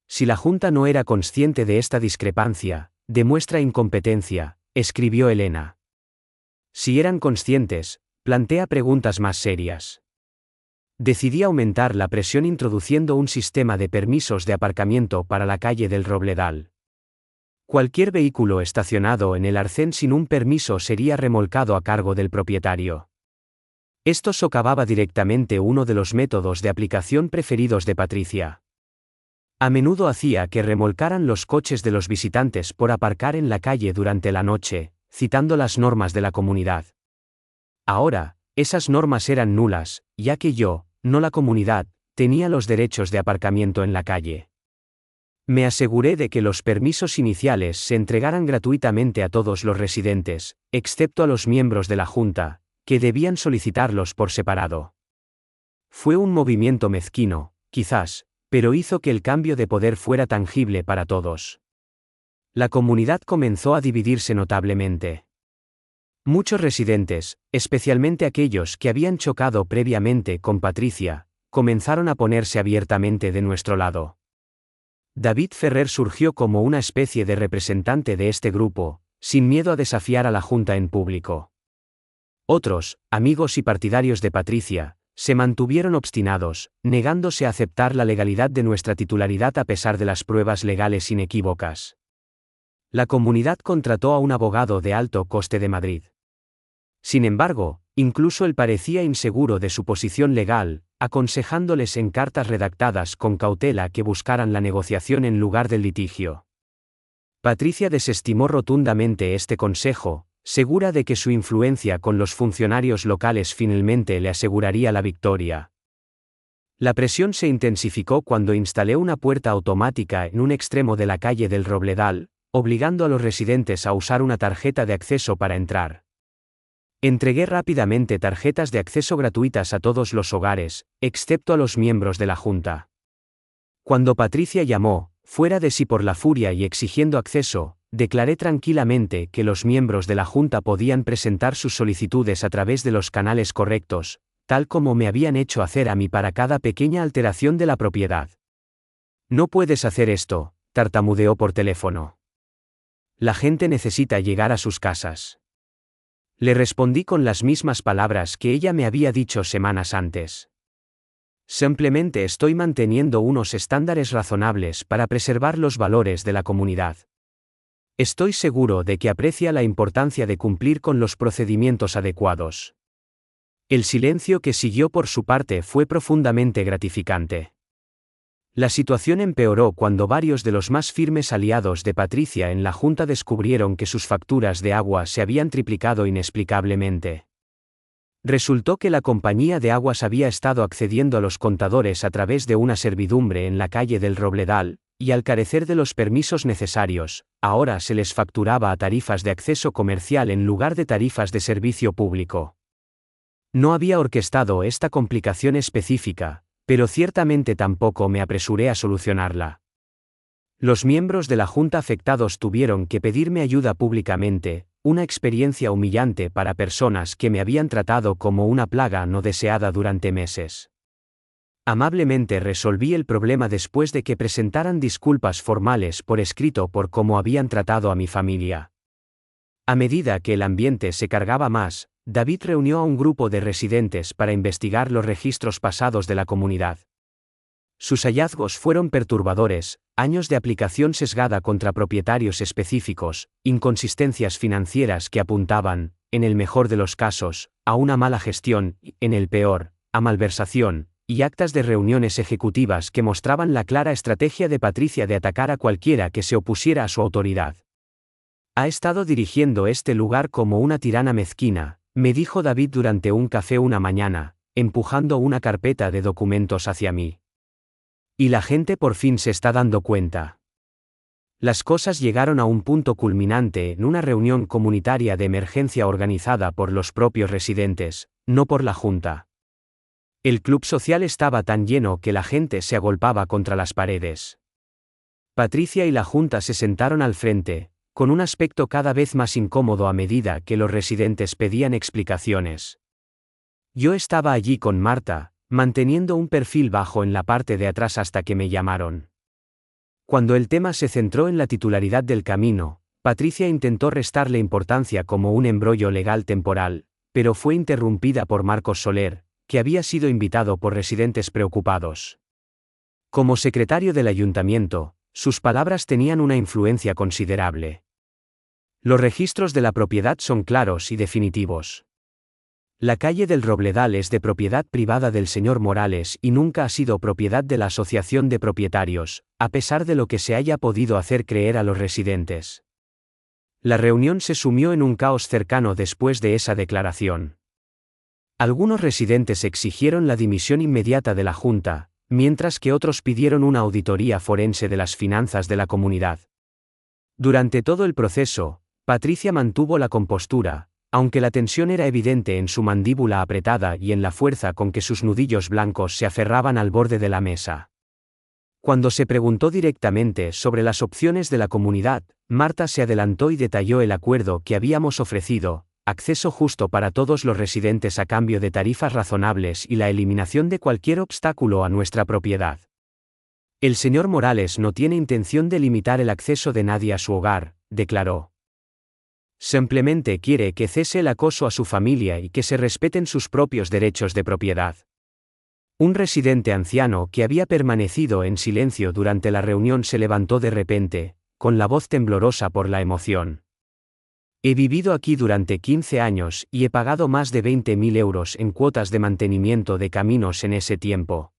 Si la Junta no era consciente de esta discrepancia, demuestra incompetencia, escribió Elena. Si eran conscientes, plantea preguntas más serias. Decidí aumentar la presión introduciendo un sistema de permisos de aparcamiento para la calle del Robledal. Cualquier vehículo estacionado en el arcén sin un permiso sería remolcado a cargo del propietario. Esto socavaba directamente uno de los métodos de aplicación preferidos de Patricia. A menudo hacía que remolcaran los coches de los visitantes por aparcar en la calle durante la noche, citando las normas de la comunidad. Ahora, esas normas eran nulas, ya que yo, no la comunidad, tenía los derechos de aparcamiento en la calle. Me aseguré de que los permisos iniciales se entregaran gratuitamente a todos los residentes, excepto a los miembros de la Junta, que debían solicitarlos por separado. Fue un movimiento mezquino, quizás, pero hizo que el cambio de poder fuera tangible para todos. La comunidad comenzó a dividirse notablemente. Muchos residentes, especialmente aquellos que habían chocado previamente con Patricia, comenzaron a ponerse abiertamente de nuestro lado. David Ferrer surgió como una especie de representante de este grupo, sin miedo a desafiar a la Junta en público. Otros, amigos y partidarios de Patricia, se mantuvieron obstinados, negándose a aceptar la legalidad de nuestra titularidad a pesar de las pruebas legales inequívocas. La comunidad contrató a un abogado de alto coste de Madrid. Sin embargo, incluso él parecía inseguro de su posición legal, aconsejándoles en cartas redactadas con cautela que buscaran la negociación en lugar del litigio. Patricia desestimó rotundamente este consejo, segura de que su influencia con los funcionarios locales finalmente le aseguraría la victoria. La presión se intensificó cuando instalé una puerta automática en un extremo de la calle del Robledal, obligando a los residentes a usar una tarjeta de acceso para entrar. Entregué rápidamente tarjetas de acceso gratuitas a todos los hogares, excepto a los miembros de la Junta. Cuando Patricia llamó, fuera de sí por la furia y exigiendo acceso, declaré tranquilamente que los miembros de la Junta podían presentar sus solicitudes a través de los canales correctos, tal como me habían hecho hacer a mí para cada pequeña alteración de la propiedad. No puedes hacer esto, tartamudeó por teléfono. La gente necesita llegar a sus casas. Le respondí con las mismas palabras que ella me había dicho semanas antes. Simplemente estoy manteniendo unos estándares razonables para preservar los valores de la comunidad. Estoy seguro de que aprecia la importancia de cumplir con los procedimientos adecuados. El silencio que siguió por su parte fue profundamente gratificante. La situación empeoró cuando varios de los más firmes aliados de Patricia en la Junta descubrieron que sus facturas de agua se habían triplicado inexplicablemente. Resultó que la compañía de aguas había estado accediendo a los contadores a través de una servidumbre en la calle del Robledal, y al carecer de los permisos necesarios, ahora se les facturaba a tarifas de acceso comercial en lugar de tarifas de servicio público. No había orquestado esta complicación específica, pero ciertamente tampoco me apresuré a solucionarla. Los miembros de la Junta afectados tuvieron que pedirme ayuda públicamente, una experiencia humillante para personas que me habían tratado como una plaga no deseada durante meses. Amablemente resolví el problema después de que presentaran disculpas formales por escrito por cómo habían tratado a mi familia. A medida que el ambiente se cargaba más, David reunió a un grupo de residentes para investigar los registros pasados de la comunidad. Sus hallazgos fueron perturbadores, años de aplicación sesgada contra propietarios específicos, inconsistencias financieras que apuntaban, en el mejor de los casos, a una mala gestión y, en el peor, a malversación, y actas de reuniones ejecutivas que mostraban la clara estrategia de Patricia de atacar a cualquiera que se opusiera a su autoridad. Ha estado dirigiendo este lugar como una tirana mezquina, me dijo David durante un café una mañana, empujando una carpeta de documentos hacia mí. Y la gente por fin se está dando cuenta. Las cosas llegaron a un punto culminante en una reunión comunitaria de emergencia organizada por los propios residentes, no por la Junta. El club social estaba tan lleno que la gente se agolpaba contra las paredes. Patricia y la Junta se sentaron al frente, con un aspecto cada vez más incómodo a medida que los residentes pedían explicaciones. Yo estaba allí con Marta, manteniendo un perfil bajo en la parte de atrás hasta que me llamaron. Cuando el tema se centró en la titularidad del camino, Patricia intentó restarle importancia como un embrollo legal temporal, pero fue interrumpida por Marcos Soler, que había sido invitado por residentes preocupados. Como secretario del ayuntamiento, sus palabras tenían una influencia considerable. Los registros de la propiedad son claros y definitivos. La calle del Robledal es de propiedad privada del señor Morales y nunca ha sido propiedad de la asociación de propietarios, a pesar de lo que se haya podido hacer creer a los residentes. La reunión se sumió en un caos cercano después de esa declaración. Algunos residentes exigieron la dimisión inmediata de la Junta, mientras que otros pidieron una auditoría forense de las finanzas de la comunidad. Durante todo el proceso, Patricia mantuvo la compostura, aunque la tensión era evidente en su mandíbula apretada y en la fuerza con que sus nudillos blancos se aferraban al borde de la mesa. Cuando se preguntó directamente sobre las opciones de la comunidad, Marta se adelantó y detalló el acuerdo que habíamos ofrecido: acceso justo para todos los residentes a cambio de tarifas razonables y la eliminación de cualquier obstáculo a nuestra propiedad. El señor Morales no tiene intención de limitar el acceso de nadie a su hogar, declaró. Simplemente quiere que cese el acoso a su familia y que se respeten sus propios derechos de propiedad. Un residente anciano que había permanecido en silencio durante la reunión se levantó de repente, con la voz temblorosa por la emoción. He vivido aquí durante 15 años y he pagado más de 20.000 euros en cuotas de mantenimiento de caminos en ese tiempo.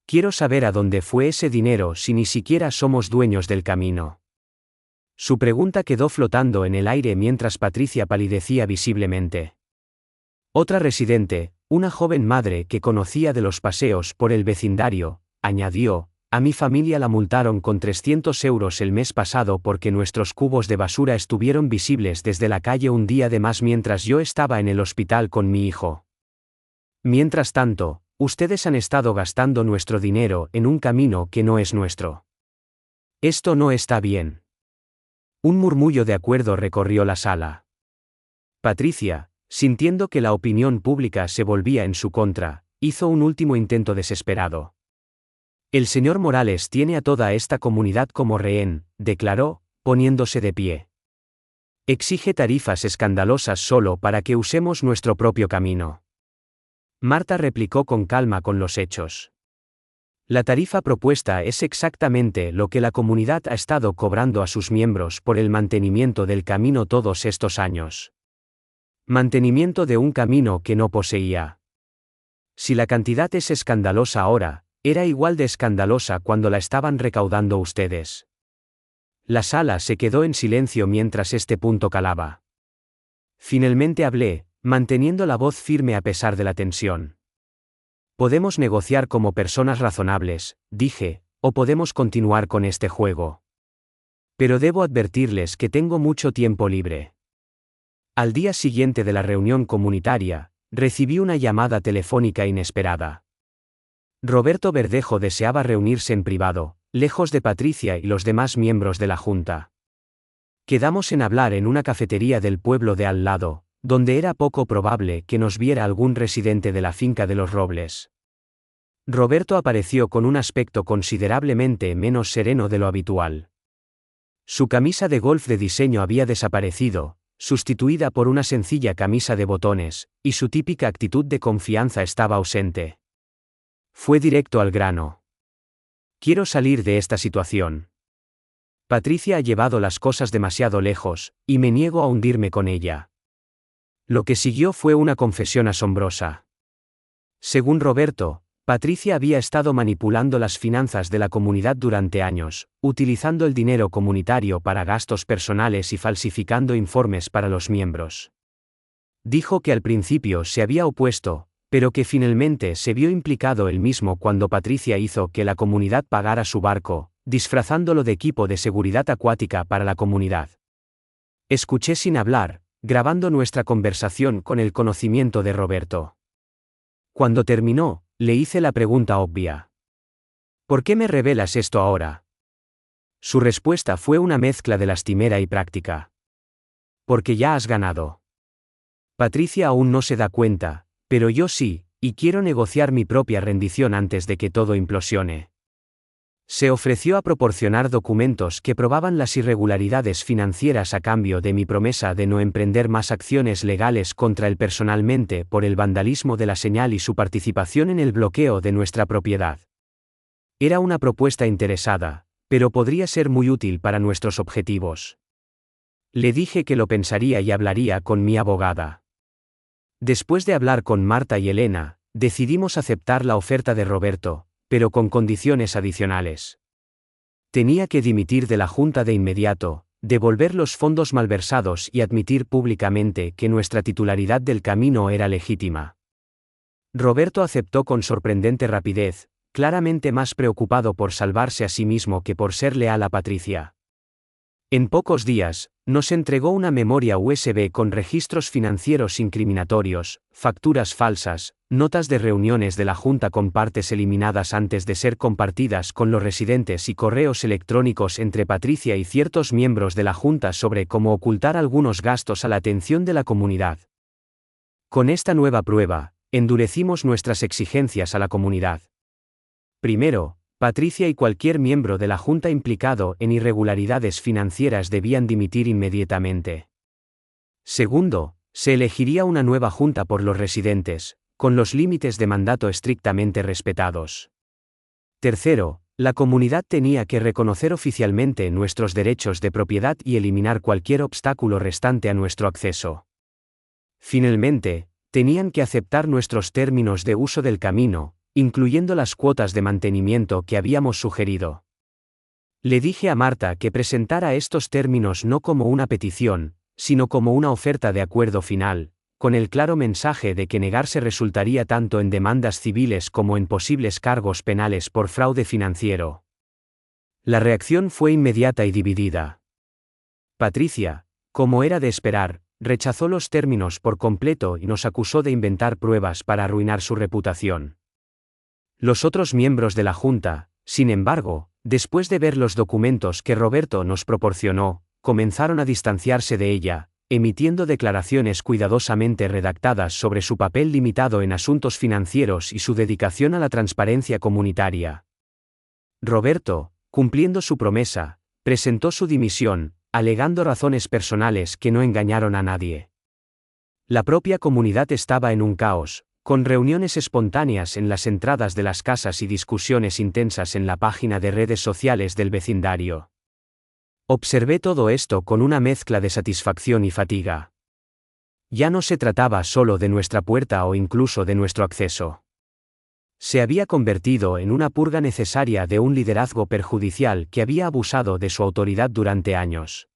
Quiero saber a dónde fue ese dinero si ni siquiera somos dueños del camino. Su pregunta quedó flotando en el aire mientras Patricia palidecía visiblemente. Otra residente, una joven madre que conocía de los paseos por el vecindario, añadió: a mi familia la multaron con 300 euros el mes pasado porque nuestros cubos de basura estuvieron visibles desde la calle un día de más mientras yo estaba en el hospital con mi hijo. Mientras tanto, ustedes han estado gastando nuestro dinero en un camino que no es nuestro. Esto no está bien. Un murmullo de acuerdo recorrió la sala. Patricia, sintiendo que la opinión pública se volvía en su contra, hizo un último intento desesperado. El señor Morales tiene a toda esta comunidad como rehén, declaró, poniéndose de pie. Exige tarifas escandalosas solo para que usemos nuestro propio camino. Marta replicó con calma con los hechos. La tarifa propuesta es exactamente lo que la comunidad ha estado cobrando a sus miembros por el mantenimiento del camino todos estos años. Mantenimiento de un camino que no poseía. Si la cantidad es escandalosa ahora, era igual de escandalosa cuando la estaban recaudando ustedes. La sala se quedó en silencio mientras este punto calaba. Finalmente hablé, manteniendo la voz firme a pesar de la tensión. Podemos negociar como personas razonables, dije, o podemos continuar con este juego. Pero debo advertirles que tengo mucho tiempo libre. Al día siguiente de la reunión comunitaria, recibí una llamada telefónica inesperada. Roberto Verdejo deseaba reunirse en privado, lejos de Patricia y los demás miembros de la Junta. Quedamos en hablar en una cafetería del pueblo de al lado, donde era poco probable que nos viera algún residente de la finca de los Robles. Roberto apareció con un aspecto considerablemente menos sereno de lo habitual. Su camisa de golf de diseño había desaparecido, sustituida por una sencilla camisa de botones, y su típica actitud de confianza estaba ausente. Fue directo al grano. Quiero salir de esta situación. Patricia ha llevado las cosas demasiado lejos, y me niego a hundirme con ella. Lo que siguió fue una confesión asombrosa. Según Roberto, Patricia había estado manipulando las finanzas de la comunidad durante años, utilizando el dinero comunitario para gastos personales y falsificando informes para los miembros. Dijo que al principio se había opuesto, pero que finalmente se vio implicado él mismo cuando Patricia hizo que la comunidad pagara su barco, disfrazándolo de equipo de seguridad acuática para la comunidad. Escuché sin hablar, grabando nuestra conversación con el conocimiento de Roberto. Cuando terminó, le hice la pregunta obvia. ¿Por qué me revelas esto ahora? Su respuesta fue una mezcla de lastimera y práctica. Porque ya has ganado. Patricia aún no se da cuenta, pero yo sí, y quiero negociar mi propia rendición antes de que todo implosione. Se ofreció a proporcionar documentos que probaban las irregularidades financieras a cambio de mi promesa de no emprender más acciones legales contra él personalmente por el vandalismo de la señal y su participación en el bloqueo de nuestra propiedad. Era una propuesta interesada, pero podría ser muy útil para nuestros objetivos. Le dije que lo pensaría y hablaría con mi abogada. Después de hablar con Marta y Elena, decidimos aceptar la oferta de Roberto, pero con condiciones adicionales. Tenía que dimitir de la Junta de inmediato, devolver los fondos malversados y admitir públicamente que nuestra titularidad del camino era legítima. Roberto aceptó con sorprendente rapidez, claramente más preocupado por salvarse a sí mismo que por ser leal a Patricia. En pocos días, nos entregó una memoria USB con registros financieros incriminatorios, facturas falsas, notas de reuniones de la Junta con partes eliminadas antes de ser compartidas con los residentes y correos electrónicos entre Patricia y ciertos miembros de la Junta sobre cómo ocultar algunos gastos a la atención de la comunidad. Con esta nueva prueba, endurecimos nuestras exigencias a la comunidad. Primero, Patricia y cualquier miembro de la Junta implicado en irregularidades financieras debían dimitir inmediatamente. Segundo, se elegiría una nueva Junta por los residentes, con los límites de mandato estrictamente respetados. Tercero, la comunidad tenía que reconocer oficialmente nuestros derechos de propiedad y eliminar cualquier obstáculo restante a nuestro acceso. Finalmente, tenían que aceptar nuestros términos de uso del camino, incluyendo las cuotas de mantenimiento que habíamos sugerido. Le dije a Marta que presentara estos términos no como una petición, sino como una oferta de acuerdo final, con el claro mensaje de que negarse resultaría tanto en demandas civiles como en posibles cargos penales por fraude financiero. La reacción fue inmediata y dividida. Patricia, como era de esperar, rechazó los términos por completo y nos acusó de inventar pruebas para arruinar su reputación. Los otros miembros de la Junta, sin embargo, después de ver los documentos que Roberto nos proporcionó, comenzaron a distanciarse de ella, emitiendo declaraciones cuidadosamente redactadas sobre su papel limitado en asuntos financieros y su dedicación a la transparencia comunitaria. Roberto, cumpliendo su promesa, presentó su dimisión, alegando razones personales que no engañaron a nadie. La propia comunidad estaba en un caos, con reuniones espontáneas en las entradas de las casas y discusiones intensas en la página de redes sociales del vecindario. Observé todo esto con una mezcla de satisfacción y fatiga. Ya no se trataba solo de nuestra puerta o incluso de nuestro acceso. Se había convertido en una purga necesaria de un liderazgo perjudicial que había abusado de su autoridad durante años.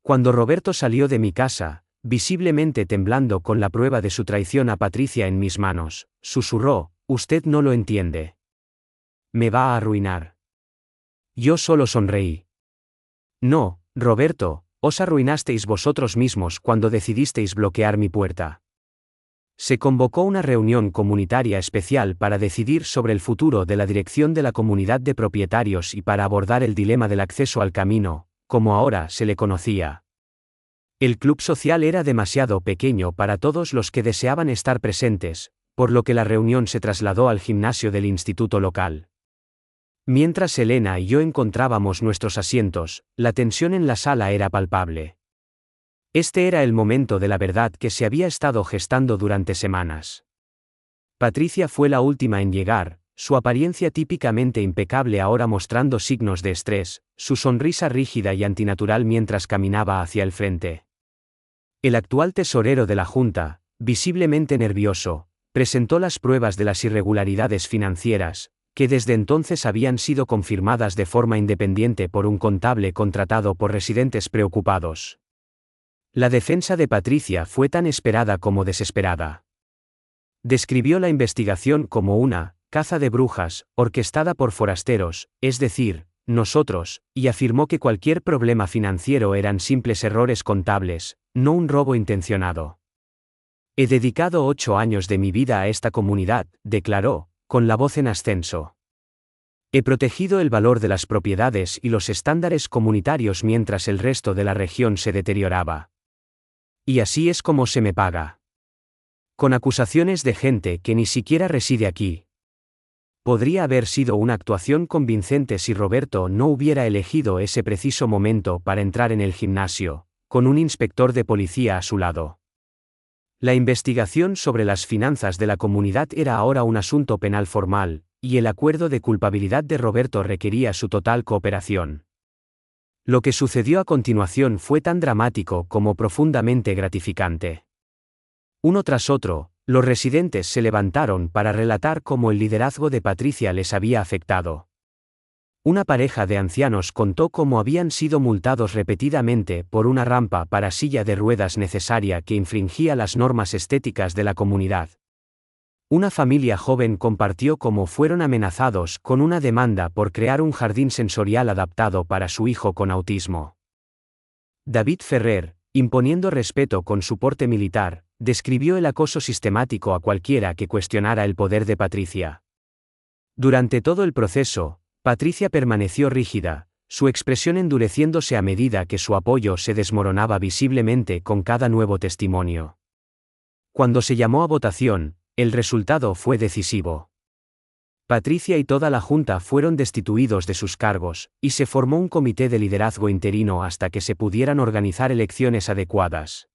Cuando Roberto salió de mi casa, visiblemente temblando con la prueba de su traición a Patricia en mis manos, susurró: «Usted no lo entiende. Me va a arruinar». Yo solo sonreí. «No, Roberto, os arruinasteis vosotros mismos cuando decidisteis bloquear mi puerta». Se convocó una reunión comunitaria especial para decidir sobre el futuro de la dirección de la comunidad de propietarios y para abordar el dilema del acceso al camino, como ahora se le conocía. El club social era demasiado pequeño para todos los que deseaban estar presentes, por lo que la reunión se trasladó al gimnasio del instituto local. Mientras Elena y yo encontrábamos nuestros asientos, la tensión en la sala era palpable. Este era el momento de la verdad que se había estado gestando durante semanas. Patricia fue la última en llegar, su apariencia típicamente impecable ahora mostrando signos de estrés, su sonrisa rígida y antinatural mientras caminaba hacia el frente. El actual tesorero de la Junta, visiblemente nervioso, presentó las pruebas de las irregularidades financieras, que desde entonces habían sido confirmadas de forma independiente por un contable contratado por residentes preocupados. La defensa de Patricia fue tan esperada como desesperada. Describió la investigación como una caza de brujas, orquestada por forasteros, es decir, nosotros, y afirmó que cualquier problema financiero eran simples errores contables, no un robo intencionado. He dedicado 8 años de mi vida a esta comunidad, declaró, con la voz en ascenso. He protegido el valor de las propiedades y los estándares comunitarios mientras el resto de la región se deterioraba. Y así es como se me paga. Con acusaciones de gente que ni siquiera reside aquí. Podría haber sido una actuación convincente si Roberto no hubiera elegido ese preciso momento para entrar en el gimnasio, con un inspector de policía a su lado. La investigación sobre las finanzas de la comunidad era ahora un asunto penal formal, y el acuerdo de culpabilidad de Roberto requería su total cooperación. Lo que sucedió a continuación fue tan dramático como profundamente gratificante. Uno tras otro, los residentes se levantaron para relatar cómo el liderazgo de Patricia les había afectado. Una pareja de ancianos contó cómo habían sido multados repetidamente por una rampa para silla de ruedas necesaria que infringía las normas estéticas de la comunidad. Una familia joven compartió cómo fueron amenazados con una demanda por crear un jardín sensorial adaptado para su hijo con autismo. David Ferrer, imponiendo respeto con su porte militar, describió el acoso sistemático a cualquiera que cuestionara el poder de Patricia. Durante todo el proceso, Patricia permaneció rígida, su expresión endureciéndose a medida que su apoyo se desmoronaba visiblemente con cada nuevo testimonio. Cuando se llamó a votación, el resultado fue decisivo. Patricia y toda la Junta fueron destituidos de sus cargos, y se formó un comité de liderazgo interino hasta que se pudieran organizar elecciones adecuadas.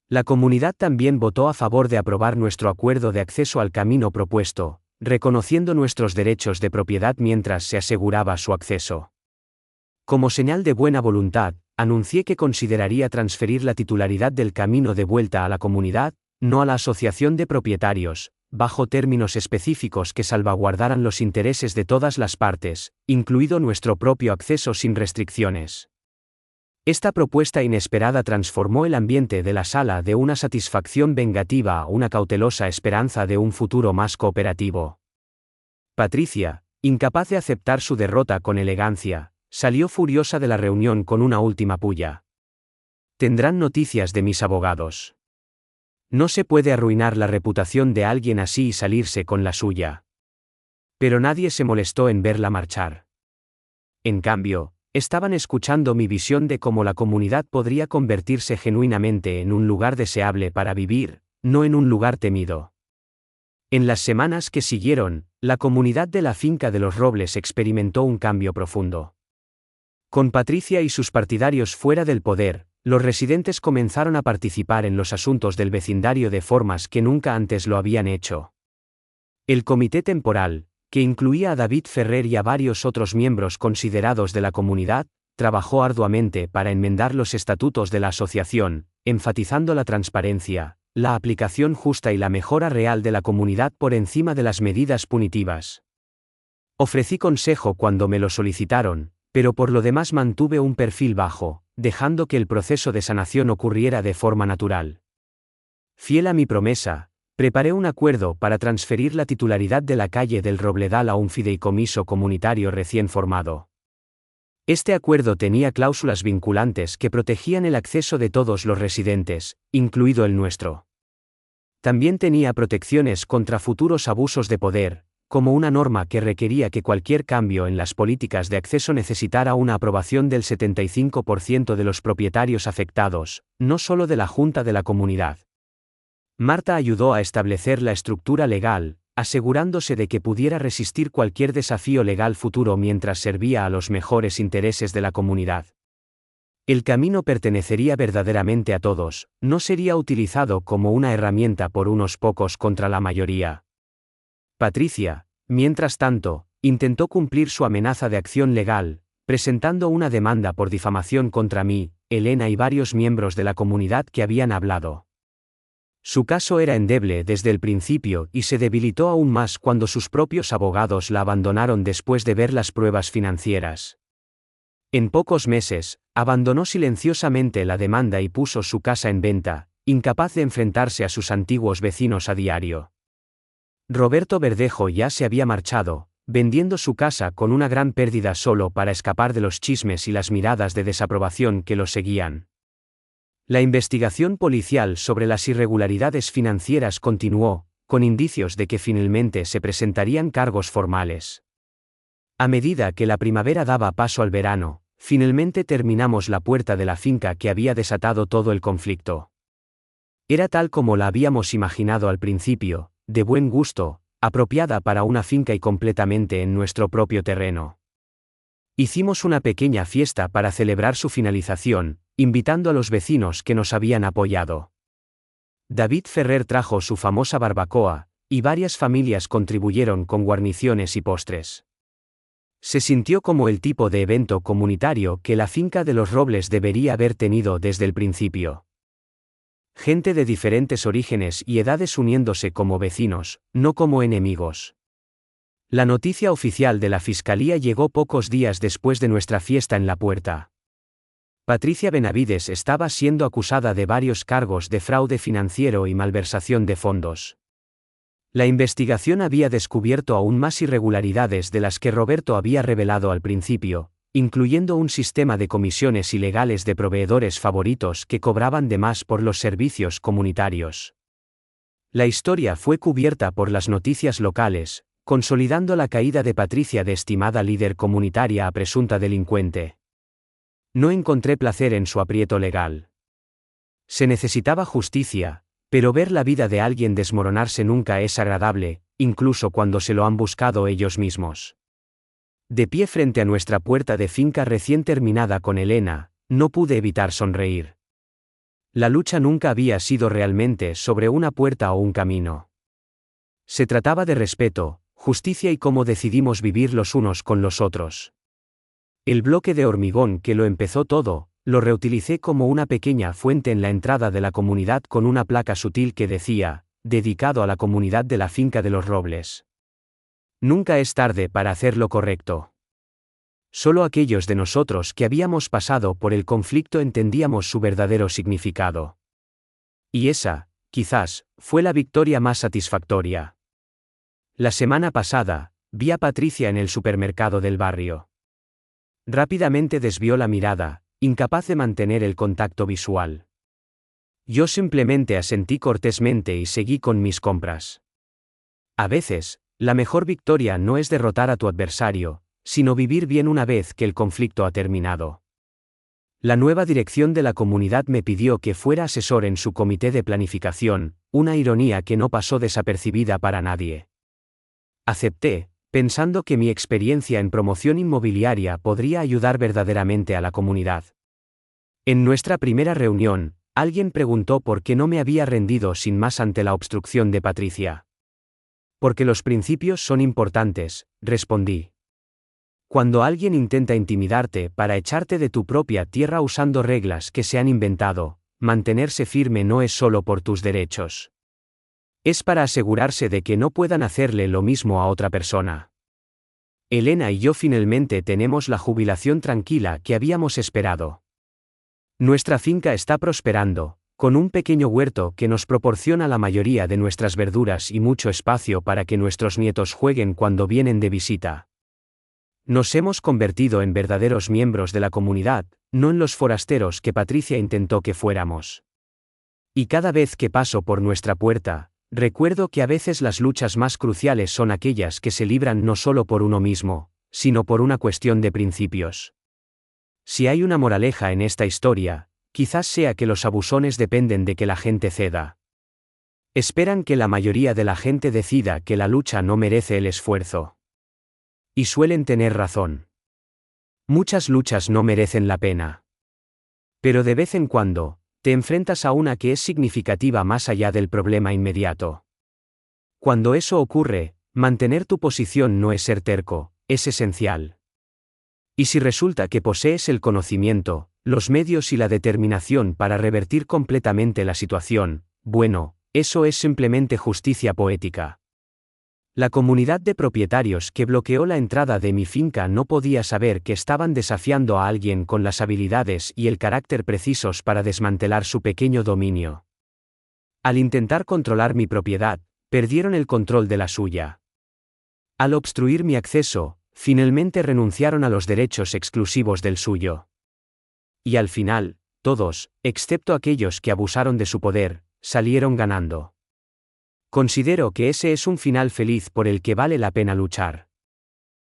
La comunidad también votó a favor de aprobar nuestro acuerdo de acceso al camino propuesto, reconociendo nuestros derechos de propiedad mientras se aseguraba su acceso. Como señal de buena voluntad, anuncié que consideraría transferir la titularidad del camino de vuelta a la comunidad, no a la asociación de propietarios, bajo términos específicos que salvaguardaran los intereses de todas las partes, incluido nuestro propio acceso sin restricciones. Esta propuesta inesperada transformó el ambiente de la sala de una satisfacción vengativa a una cautelosa esperanza de un futuro más cooperativo. Patricia, incapaz de aceptar su derrota con elegancia, salió furiosa de la reunión con una última pulla. Tendrán noticias de mis abogados. No se puede arruinar la reputación de alguien así y salirse con la suya. Pero nadie se molestó en verla marchar. En cambio, estaban escuchando mi visión de cómo la comunidad podría convertirse genuinamente en un lugar deseable para vivir, no en un lugar temido. En las semanas que siguieron, la comunidad de la finca de los Robles experimentó un cambio profundo. Con Patricia y sus partidarios fuera del poder, los residentes comenzaron a participar en los asuntos del vecindario de formas que nunca antes lo habían hecho. El comité temporal, que incluía a David Ferrer y a varios otros miembros considerados de la comunidad, trabajó arduamente para enmendar los estatutos de la asociación, enfatizando la transparencia, la aplicación justa y la mejora real de la comunidad por encima de las medidas punitivas. Ofrecí consejo cuando me lo solicitaron, pero por lo demás mantuve un perfil bajo, dejando que el proceso de sanación ocurriera de forma natural. Fiel a mi promesa, preparé un acuerdo para transferir la titularidad de la calle del Robledal a un fideicomiso comunitario recién formado. Este acuerdo tenía cláusulas vinculantes que protegían el acceso de todos los residentes, incluido el nuestro. También tenía protecciones contra futuros abusos de poder, como una norma que requería que cualquier cambio en las políticas de acceso necesitara una aprobación del 75% de los propietarios afectados, no solo de la Junta de la comunidad. Marta ayudó a establecer la estructura legal, asegurándose de que pudiera resistir cualquier desafío legal futuro mientras servía a los mejores intereses de la comunidad. El camino pertenecería verdaderamente a todos, no sería utilizado como una herramienta por unos pocos contra la mayoría. Patricia, Mientras tanto, intentó cumplir su amenaza de acción legal, presentando una demanda por difamación contra mí, Elena y varios miembros de la comunidad que habían hablado. Su caso era endeble desde el principio y se debilitó aún más cuando sus propios abogados la abandonaron después de ver las pruebas financieras. En pocos meses, abandonó silenciosamente la demanda y puso su casa en venta, incapaz de enfrentarse a sus antiguos vecinos a diario. Roberto Verdejo ya se había marchado, vendiendo su casa con una gran pérdida solo para escapar de los chismes y las miradas de desaprobación que lo seguían. La investigación policial sobre las irregularidades financieras continuó, con indicios de que finalmente se presentarían cargos formales. A medida que la primavera daba paso al verano, finalmente terminamos la puerta de la finca que había desatado todo el conflicto. Era tal como la habíamos imaginado al principio, de buen gusto, apropiada para una finca y completamente en nuestro propio terreno. Hicimos una pequeña fiesta para celebrar su finalización, invitando a los vecinos que nos habían apoyado. David Ferrer trajo su famosa barbacoa, y varias familias contribuyeron con guarniciones y postres. Se sintió como el tipo de evento comunitario que la finca de los Robles debería haber tenido desde el principio. Gente de diferentes orígenes y edades uniéndose como vecinos, no como enemigos. La noticia oficial de la Fiscalía llegó pocos días después de nuestra fiesta en la puerta. Patricia Benavides estaba siendo acusada de varios cargos de fraude financiero y malversación de fondos. La investigación había descubierto aún más irregularidades de las que Roberto había revelado al principio, incluyendo un sistema de comisiones ilegales de proveedores favoritos que cobraban de más por los servicios comunitarios. La historia fue cubierta por las noticias locales, consolidando la caída de Patricia de estimada líder comunitaria a presunta delincuente. No encontré placer en su aprieto legal. Se necesitaba justicia, pero ver la vida de alguien desmoronarse nunca es agradable, incluso cuando se lo han buscado ellos mismos. De pie frente a nuestra puerta de finca recién terminada con Elena, no pude evitar sonreír. La lucha nunca había sido realmente sobre una puerta o un camino. Se trataba de respeto, justicia y cómo decidimos vivir los unos con los otros. El bloque de hormigón que lo empezó todo, lo reutilicé como una pequeña fuente en la entrada de la comunidad con una placa sutil que decía, dedicado a la comunidad de la finca de los Robles. Nunca es tarde para hacer lo correcto. Solo aquellos de nosotros que habíamos pasado por el conflicto entendíamos su verdadero significado. Y esa, quizás, fue la victoria más satisfactoria. La semana pasada, vi a Patricia en el supermercado del barrio. Rápidamente desvió la mirada, incapaz de mantener el contacto visual. Yo simplemente asentí cortésmente y seguí con mis compras. A veces, la mejor victoria no es derrotar a tu adversario, sino vivir bien una vez que el conflicto ha terminado. La nueva dirección de la comunidad me pidió que fuera asesor en su comité de planificación, una ironía que no pasó desapercibida para nadie. Acepté, pensando que mi experiencia en promoción inmobiliaria podría ayudar verdaderamente a la comunidad. En nuestra primera reunión, alguien preguntó por qué no me había rendido sin más ante la obstrucción de Patricia. Porque los principios son importantes, respondí. Cuando alguien intenta intimidarte para echarte de tu propia tierra usando reglas que se han inventado, mantenerse firme no es solo por tus derechos. Es para asegurarse de que no puedan hacerle lo mismo a otra persona. Elena y yo finalmente tenemos la jubilación tranquila que habíamos esperado. Nuestra finca está prosperando, con un pequeño huerto que nos proporciona la mayoría de nuestras verduras y mucho espacio para que nuestros nietos jueguen cuando vienen de visita. Nos hemos convertido en verdaderos miembros de la comunidad, no en los forasteros que Patricia intentó que fuéramos. Y cada vez que paso por nuestra puerta, recuerdo que a veces las luchas más cruciales son aquellas que se libran no solo por uno mismo, sino por una cuestión de principios. Si hay una moraleja en esta historia, quizás sea que los abusones dependen de que la gente ceda. Esperan que la mayoría de la gente decida que la lucha no merece el esfuerzo. Y suelen tener razón. Muchas luchas no merecen la pena. Pero de vez en cuando, te enfrentas a una que es significativa más allá del problema inmediato. Cuando eso ocurre, Mantener tu posición no es ser terco, es esencial. Y si resulta que posees el conocimiento, los medios y la determinación para revertir completamente la situación, bueno, eso es simplemente justicia poética. La comunidad de propietarios que bloqueó la entrada de mi finca no podía saber que estaban desafiando a alguien con las habilidades y el carácter precisos para desmantelar su pequeño dominio. Al intentar controlar mi propiedad, perdieron el control de la suya. Al obstruir mi acceso, finalmente renunciaron a los derechos exclusivos del suyo. Y al final, todos, excepto aquellos que abusaron de su poder, salieron ganando. Considero que ese es un final feliz por el que vale la pena luchar.